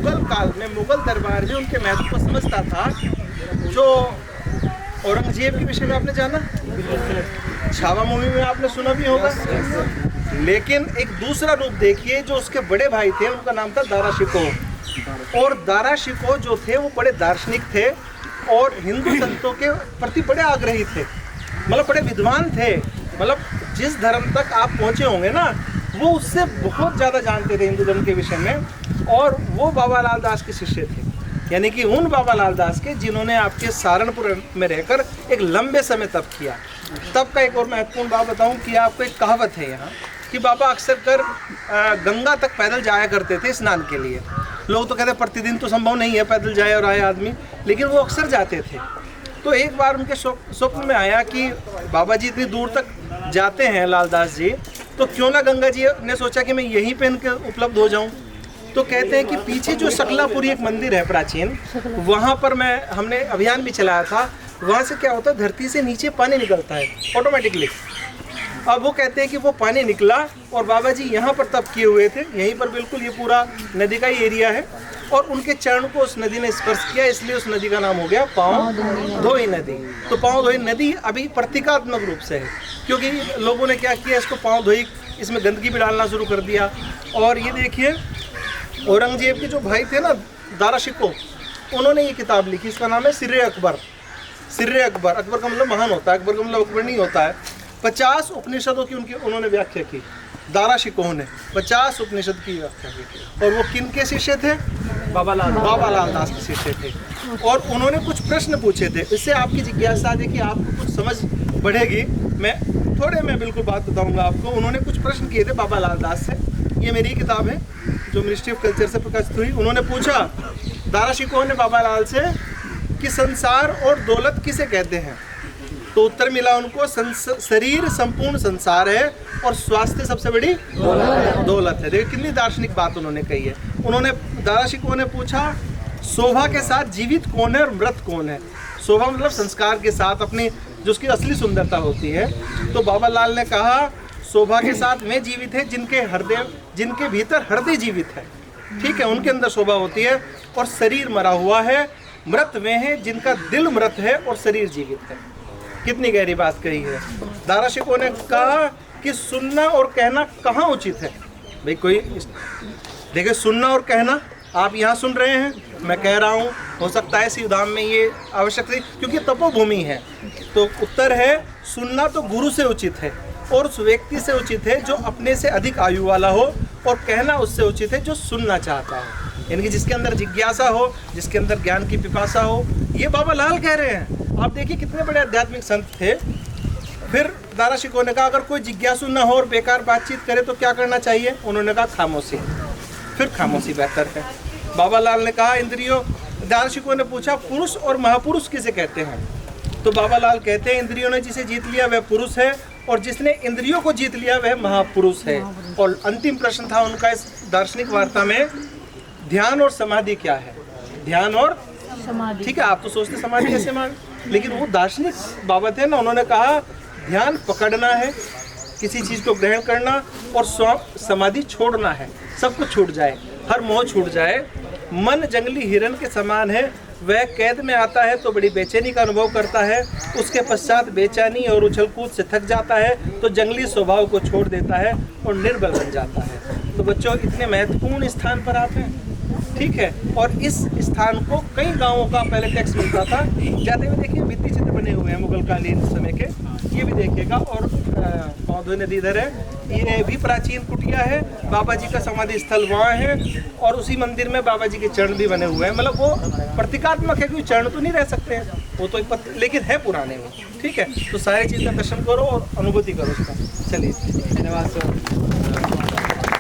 मुगल काल में, मुगल दरबार में उनके महत्व को समझता था। जो औरंगजेब के विषय में आपने जाना, छावा मूवी में आपने सुना भी होगा। लेकिन एक दूसरा रूप देखिए, जो उसके बड़े भाई थे उनका नाम था दारा शिकोह। और दारा शिकोह जो थे वो बड़े दार्शनिक थे और हिंदू संतों के प्रति बड़े आग्रही थे, मतलब बड़े विद्वान थे। मतलब जिस धर्म तक आप पहुँचे होंगे ना, वो उससे बहुत ज़्यादा जानते थे हिंदू धर्म के विषय में। और वो बाबा लाल दास के शिष्य थे, यानी कि उन बाबा लाल दास के जिन्होंने आपके सहारनपुर में रहकर एक लंबे समय तप किया। तब का एक और महत्वपूर्ण बात बताऊं कि आपको एक कहावत है यहाँ कि बाबा अक्सर कर गंगा तक पैदल जाया करते थे स्नान के लिए। लोग तो कहते हैं प्रतिदिन तो संभव नहीं है पैदल जाए और आए आदमी, लेकिन वो अक्सर जाते थे। तो एक बार उनके स्वप्न में आया कि बाबा जी इतनी दूर तक जाते हैं लालदास जी, तो क्यों ना गंगा जी ने सोचा कि मैं यहीं पे इनके उपलब्ध हो जाऊं। तो कहते हैं कि पीछे जो सकलापुरी एक मंदिर है प्राचीन, वहाँ पर हमने अभियान भी चलाया था। वहाँ से क्या होता है, धरती से नीचे पानी निकलता है ऑटोमेटिकली। अब वो कहते हैं कि वो पानी निकला और बाबा जी यहाँ पर तप किए हुए थे, यहीं पर बिल्कुल ये पूरा नदी का ही एरिया है, और उनके चरण को उस नदी ने स्पर्श किया, इसलिए उस नदी का नाम हो गया पाँव धोई नदी। तो पाँव धोई नदी अभी प्रतीकात्मक रूप से है, क्योंकि लोगों ने क्या किया, इसको पाँव धोई, इसमें गंदगी भी डालना शुरू कर दिया। और ये देखिए औरंगजेब के जो भाई थे ना दारा शिकोह, उन्होंने ये किताब लिखी, इसका नाम है सिर्रे अकबर। सिर्रे अकबर, अकबर का मतलब महान होता है, अकबर का मतलब अकबर नहीं होता है। 50 उपनिषदों की उन्होंने व्याख्या की, दारा शिकोह ने 50 उपनिषद की व्याख्या की। और वो किन के शिष्य थे, बाबा लाल दास के शिष्य थे। और उन्होंने कुछ प्रश्न पूछे थे, इससे आपकी जिज्ञासा देखिए आपको कुछ समझ बढ़ेगी। मैं बिल्कुल बात बताऊंगा आपको। उन्होंने कुछ प्रश्न किए थे बाबा लाल दास से, ये मेरी किताब है जो मिनिस्ट्री ऑफ कल्चर से प्रकाशित हुई। उन्होंने पूछा दारा शिकोह ने बाबा लाल से कि संसार और दौलत किसे कहते हैं। तो उत्तर मिला उनको, शरीर संपूर्ण संसार है और स्वास्थ्य सबसे बड़ी दौलत है। देखिए कितनी दार्शनिक बात उन्होंने कही है। उन्होंने दारा शिकोह ने पूछा शोभा के साथ जीवित कौन है और मृत कौन है। शोभा मतलब संस्कार के साथ अपनी जो उसकी असली सुंदरता होती है। तो बाबा लाल ने कहा शोभा के साथ वे जीवित है जिनके भीतर हृदय जीवित है, ठीक है, उनके अंदर शोभा होती है। और शरीर मरा हुआ है, मृत वे हैं जिनका दिल मृत है और शरीर जीवित है। कितनी गहरी बात कही है। दारा शिकोह ने कहा कि सुनना और कहना कहाँ उचित है। भाई कोई देखिए, सुनना और कहना आप यहाँ सुन रहे हैं, मैं कह रहा हूँ, हो सकता है शिवधाम में ये आवश्यक थी क्योंकि तपोभूमि है। तो उत्तर है सुनना तो गुरु से उचित है और उस व्यक्ति से उचित है जो अपने से अधिक आयु वाला हो, और कहना उससे उचित है जो सुनना चाहता हो, यानी कि जिसके अंदर जिज्ञासा हो, जिसके अंदर ज्ञान की पिपासा हो। ये बाबा लाल कह रहे हैं। आप देखिए कितने बड़े आध्यात्मिक संत थे। फिर दारा शिकोह ने कहा अगर कोई जिज्ञासु न हो और बेकार बातचीत करे तो क्या करना चाहिए। उन्होंने कहा खामोशी। फिर खामोशी बेहतर है। बाबा लाल ने कहा इंद्रियों, दारा शिकोह ने पूछा पुरुष और महापुरुष किसे कहते हैं। तो बाबा लाल कहते हैं इंद्रियों ने जिसे जीत लिया वह पुरुष है और जिसने इंद्रियों को जीत लिया वह महापुरुष है। और अंतिम प्रश्न था उनका इस दार्शनिक वार्ता में, ध्यान और समाधि क्या है। ध्यान और समाधि, ठीक है, आप तो सोचते समाधि कैसे मान, लेकिन वो दार्शनिक बाबा थे ना। उन्होंने कहा ध्यान पकड़ना है, किसी चीज़ को ग्रहण करना, और समाधि छोड़ना है, सब कुछ छूट जाए, हर मोह छूट जाए। मन जंगली हिरन के समान है, वह कैद में आता है तो बड़ी बेचैनी का अनुभव करता है, उसके पश्चात बेचैनी और उछल कूद से थक जाता है तो जंगली स्वभाव को छोड़ देता है और निर्बल बन जाता है। तो बच्चों इतने महत्वपूर्ण स्थान पर आप हैं, ठीक है। और इस स्थान को कई गांवों का पहले टैक्स मिलता था। जाते हुए देखिए भित्ति चित्र बने हुए हैं मुगल कालीन समय के, ये भी देखिएगा। और पौधे नदी इधर है, ये भी प्राचीन कुटिया है, बाबा जी का समाधि स्थल वहाँ है, और उसी मंदिर में बाबा जी के चरण भी बने हुए हैं। मतलब वो प्रतीकात्मक है, क्योंकि चरण तो नहीं रह सकते हैं, वो तो एक लेकिन है पुराने वो, ठीक है। तो सारी चीज़ का दर्शन करो और अनुभूति करो उसका। चलिए धन्यवाद सर।